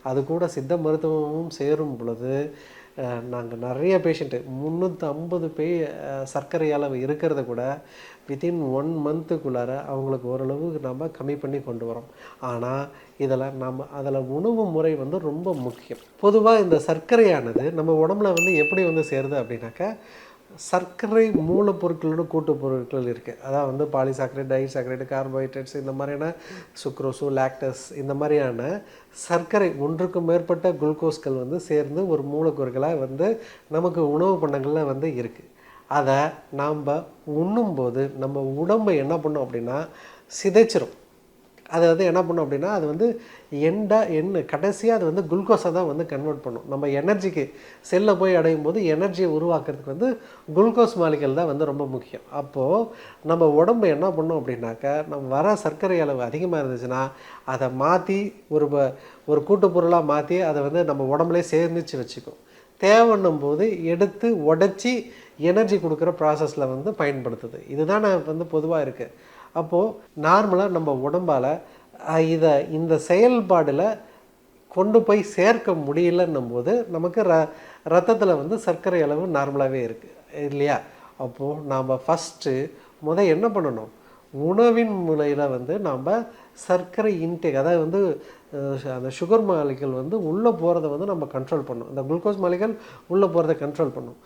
அது கூட சித்த மருத்துவமும் சேரும் பொழுது நாங்கள் நிறைய பேஷண்ட்டு 350 சர்க்கரை அளவு இருக்கிறத கூட வித்தின் 1 மந்த்துக்குள்ளார அவங்களுக்கு ஓரளவு நம்ம கம்மி பண்ணி கொண்டு வரோம். ஆனால் இதில் அதில் உணவு முறை வந்து ரொம்ப முக்கியம். பொதுவாக இந்த சர்க்கரையானது நம்ம உடம்புல வந்து எப்படி வந்து சேருது அப்படின்னாக்கா, சர்க்கரை மூலப்பொருட்களோட கூட்டு பொருட்கள் இருக்குது. அதாவது வந்து பாலிசாக்கரைடு, டைசாக்கரைடு, கார்போஹைட்ரேட்ஸ், இந்த மாதிரியான சுக்ரோஸு, லாக்டஸ், இந்த மாதிரியான சர்க்கரை ஒன்றுக்கும் மேற்பட்ட குளுக்கோஸ்கள் வந்து சேர்ந்து ஒரு மூலக்கூறுகளாக வந்து நமக்கு உணவு பண்டங்களில் வந்து இருக்குது. அதை நாம் உண்ணும்போது நம்ம உடம்பை என்ன பண்ணோம் அப்படின்னா சிதைச்சிரும். அது வந்து என்ன பண்ணும் அப்படின்னா, அது வந்து கடைசியாக அது வந்து குளுக்கோஸை தான் வந்து கன்வெர்ட் பண்ணும். நம்ம எனர்ஜிக்கு செல்லில் போய் அடையும் போது எனர்ஜியை உருவாக்குறதுக்கு வந்து குளுக்கோஸ் மாலிகள் தான் வந்து ரொம்ப முக்கியம். அப்போது நம்ம உடம்பு என்ன பண்ணும் அப்படின்னாக்கா, நம்ம வர சர்க்கரை அளவு அதிகமாக இருந்துச்சுன்னா அதை மாற்றி ஒரு கூட்டு பொருளாக மாற்றி அதை வந்து நம்ம உடம்புலேயே சேர்ந்துச்சு வச்சுக்கும். தேவைன்னும் போது எடுத்து உடச்சி எனர்ஜி கொடுக்குற ப்ராசஸில் வந்து பயன்படுத்துது. இதுதான் வந்து பொதுவாக இருக்குது. அப்போது நார்மலாக நம்ம உடம்பால் இந்த செயல்பாடில் கொண்டு போய் சேர்க்க முடியலன்னும் போது நமக்கு ரத்தத்தில் வந்து சர்க்கரை அளவு நார்மலாகவே இருக்குது இல்லையா? அப்போது நாம் ஃபஸ்ட்டு என்ன பண்ணணும், உணவின் முறையில் வந்து நாம் சர்க்கரை இன்டேக், அதாவது வந்து அந்த சுகர் மாலிகள் வந்து உள்ளே போகிறத வந்து நம்ம கண்ட்ரோல் பண்ணணும். இந்த குளுக்கோஸ் மாலிகள் உள்ளே போகிறத கண்ட்ரோல் பண்ணணும்.